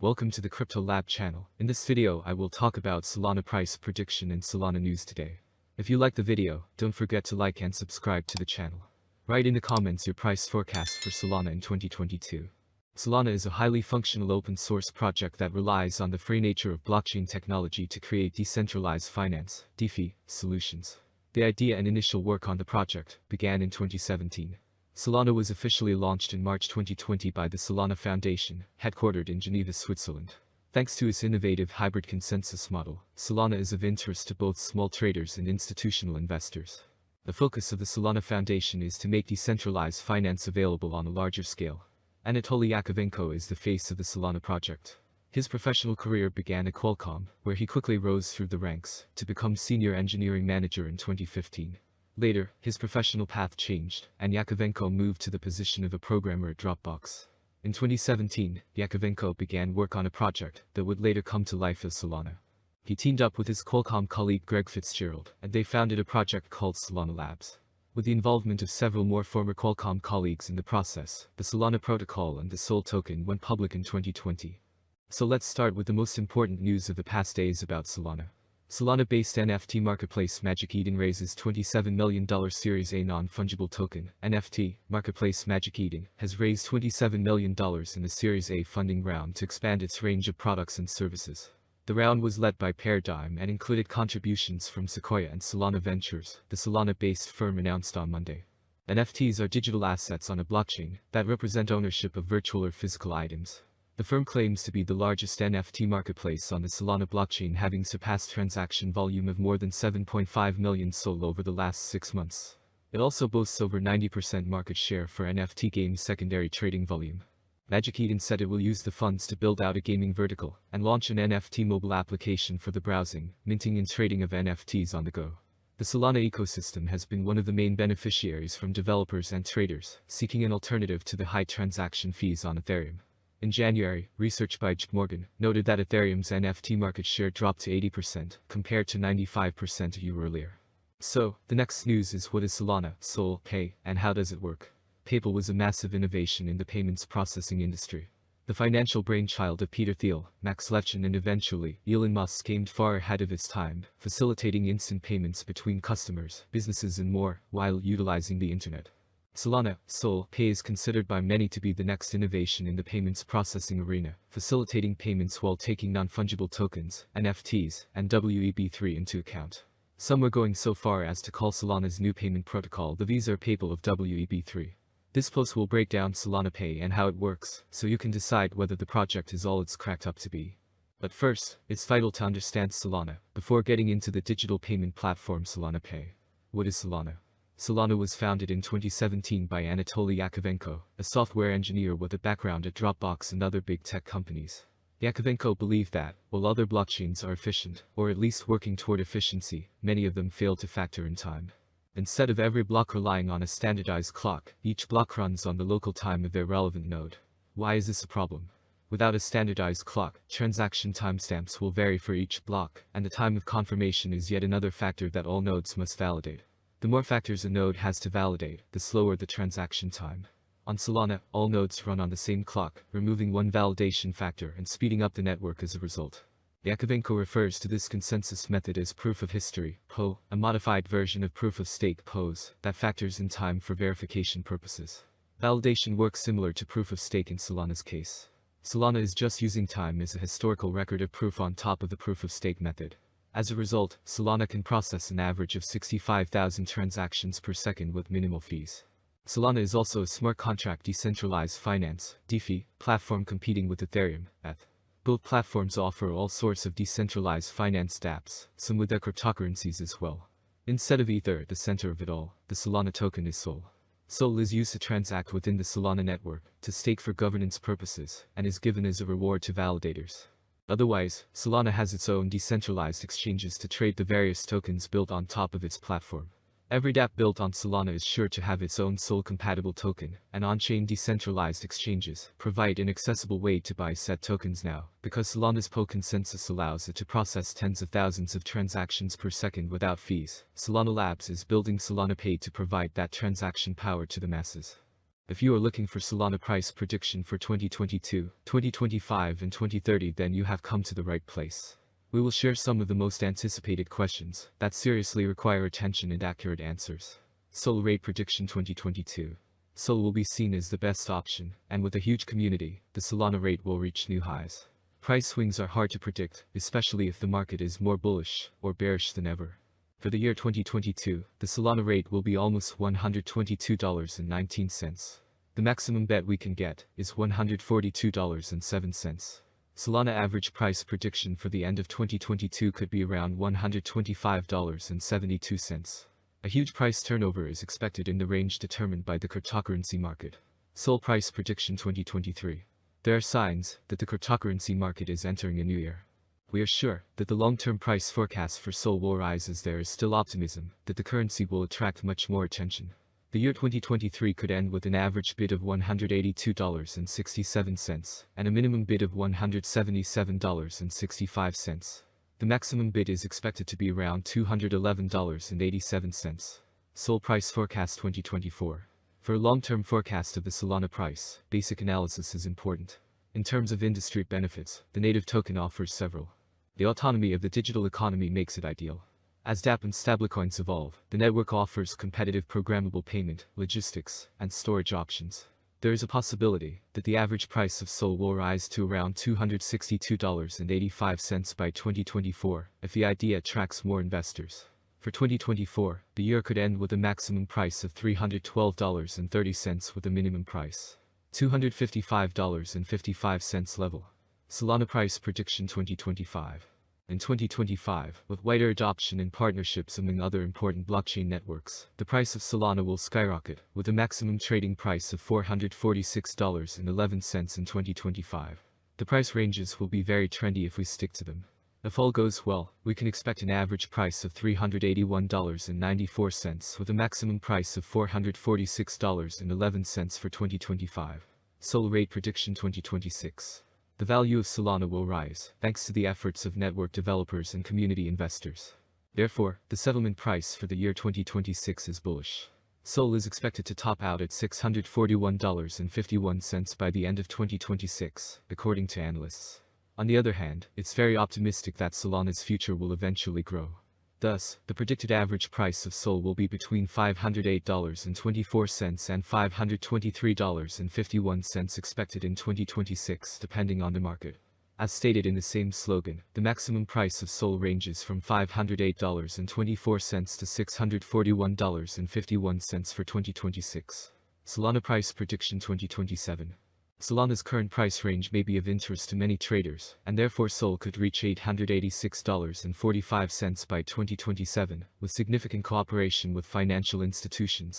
Welcome to the Crypto Lab channel. In this video, I will talk about Solana price prediction and Solana news today. If you like the video, don't forget to like and subscribe to the channel. Write in the comments your price forecast for Solana in 2022. Solana is a highly functional open source project that relies on the free nature of blockchain technology to create decentralized finance (DeFi) solutions. The idea and initial work on the project began in 2017. Solana was officially launched in March 2020 by the Solana Foundation, headquartered in Geneva, Switzerland. Thanks to its innovative hybrid consensus model, Solana is of interest to both small traders and institutional investors. The focus of the Solana Foundation is to make decentralized finance available on a larger scale. Anatoly Yakovenko is the face of the Solana project. His professional career began at Qualcomm, where he quickly rose through the ranks to become senior engineering manager in 2015. Later, his professional path changed, and Yakovenko moved to the position of a programmer at Dropbox. In 2017, Yakovenko began work on a project that would later come to life as Solana. He teamed up with his Qualcomm colleague Greg Fitzgerald, and they founded a project called Solana Labs. With the involvement of several more former Qualcomm colleagues in the process, the Solana protocol and the SOL token went public in 2020. So let's start with the most important news of the past days about Solana. Solana-based NFT marketplace Magic Eden raises $27 million Series A non-fungible token. NFT marketplace Magic Eden has raised $27 million in the Series A funding round to expand its range of products and services. The round was led by Paradigm and included contributions from Sequoia and Solana Ventures, the Solana-based firm announced on Monday. NFTs are digital assets on a blockchain that represent ownership of virtual or physical items. The firm claims to be the largest NFT marketplace on the Solana blockchain, having surpassed transaction volume of more than 7.5 million SOL over the last 6 months. It also boasts over 90% market share for NFT games secondary trading volume. Magic Eden said it will use the funds to build out a gaming vertical and launch an NFT mobile application for the browsing, minting and trading of NFTs on the go. The Solana ecosystem has been one of the main beneficiaries from developers and traders seeking an alternative to the high transaction fees on Ethereum. In January, research by JP Morgan noted that Ethereum's NFT market share dropped to 80% compared to 95% a year earlier. So, the next news is, what is Solana, SOL, Pay, and how does it work? PayPal was a massive innovation in the payments processing industry. The financial brainchild of Peter Thiel, Max Levchin and eventually Elon Musk aimed far ahead of its time, facilitating instant payments between customers, businesses and more, while utilizing the internet. Solana, SOL, Pay is considered by many to be the next innovation in the payments processing arena, facilitating payments while taking non-fungible tokens, NFTs, and WEB3 into account. Some are going so far as to call Solana's new payment protocol the Visa or PayPal of WEB3. This post will break down Solana Pay and how it works, so you can decide whether the project is all it's cracked up to be. But first, it's vital to understand Solana before getting into the digital payment platform Solana Pay. What is Solana? Solana was founded in 2017 by Anatoly Yakovenko, a software engineer with a background at Dropbox and other big tech companies. Yakovenko believed that, while other blockchains are efficient, or at least working toward efficiency, many of them fail to factor in time. Instead of every block relying on a standardized clock, each block runs on the local time of their relevant node. Why is this a problem? Without a standardized clock, transaction timestamps will vary for each block, and the time of confirmation is yet another factor that all nodes must validate. The more factors a node has to validate, the slower the transaction time. On Solana, all nodes run on the same clock, removing one validation factor and speeding up the network as a result. Yakovenko refers to this consensus method as proof of history, POH, a modified version of proof of stake, POS, that factors in time for verification purposes. Validation works similar to proof of stake in Solana's case. Solana is just using time as a historical record of proof on top of the proof of stake method. As a result, Solana can process an average of 65,000 transactions per second with minimal fees. Solana is also a smart contract decentralized finance (DeFi) platform competing with Ethereum, ETH. Both platforms offer all sorts of decentralized finance dApps, some with their cryptocurrencies as well. Instead of Ether at the center of it all, the Solana token is SOL. SOL is used to transact within the Solana network, to stake for governance purposes, and is given as a reward to validators. Otherwise, Solana has its own decentralized exchanges to trade the various tokens built on top of its platform. Every dApp built on Solana is sure to have its own SOL-compatible token, and on-chain decentralized exchanges provide an accessible way to buy said tokens now, because Solana's POH consensus allows it to process tens of thousands of transactions per second without fees. Solana Labs is building Solana Pay to provide that transaction power to the masses. If you are looking for Solana price prediction for 2022, 2025 and 2030, then you have come to the right place. We will share some of the most anticipated questions that seriously require attention and accurate answers. SOL rate prediction 2022. SOL will be seen as the best option, and with a huge community, the Solana rate will reach new highs. Price swings are hard to predict, especially if the market is more bullish or bearish than ever. For the year 2022, the Solana rate will be almost $122.19. The maximum bet we can get is $142.07. Solana average price prediction for the end of 2022 could be around $125.72. A huge price turnover is expected in the range determined by the cryptocurrency market. SOL price prediction 2023. There are signs that the cryptocurrency market is entering a new era. We are sure that the long-term price forecast for SOL will rise, as there is still optimism that the currency will attract much more attention. The year 2023 could end with an average bid of $182.67 and a minimum bid of $177.65. The maximum bid is expected to be around $211.87. SOL price forecast 2024. For a long-term forecast of the Solana price, basic analysis is important. In terms of industry benefits, the native token offers several. The autonomy of the digital economy makes it ideal. As dApp and stablecoins evolve, the network offers competitive programmable payment, logistics, and storage options. There is a possibility that the average price of SOL will rise to around $262.85 by 2024 if the idea attracts more investors. For 2024, the year could end with a maximum price of $312.30 with a minimum price $255.55 level. Solana price prediction 2025. In 2025, with wider adoption and partnerships among other important blockchain networks, the price of Solana will skyrocket, with a maximum trading price of $446.11 in 2025. The price ranges will be very trendy if we stick to them. If all goes well, we can expect an average price of $381.94 with a maximum price of $446.11 for 2025. SOL rate prediction 2026. The value of Solana will rise, thanks to the efforts of network developers and community investors. Therefore, the settlement price for the year 2026 is bullish. SOL is expected to top out at $641.51 by the end of 2026, according to analysts. On the other hand, it's very optimistic that Solana's future will eventually grow. Thus, the predicted average price of SOL will be between $508.24 and $523.51 expected in 2026, depending on the market. As stated in the same slogan, the maximum price of SOL ranges from $508.24 to $641.51 for 2026. Solana price prediction 2027. Solana's current price range may be of interest to many traders, and therefore SOL could reach $886.45 by 2027, with significant cooperation with financial institutions,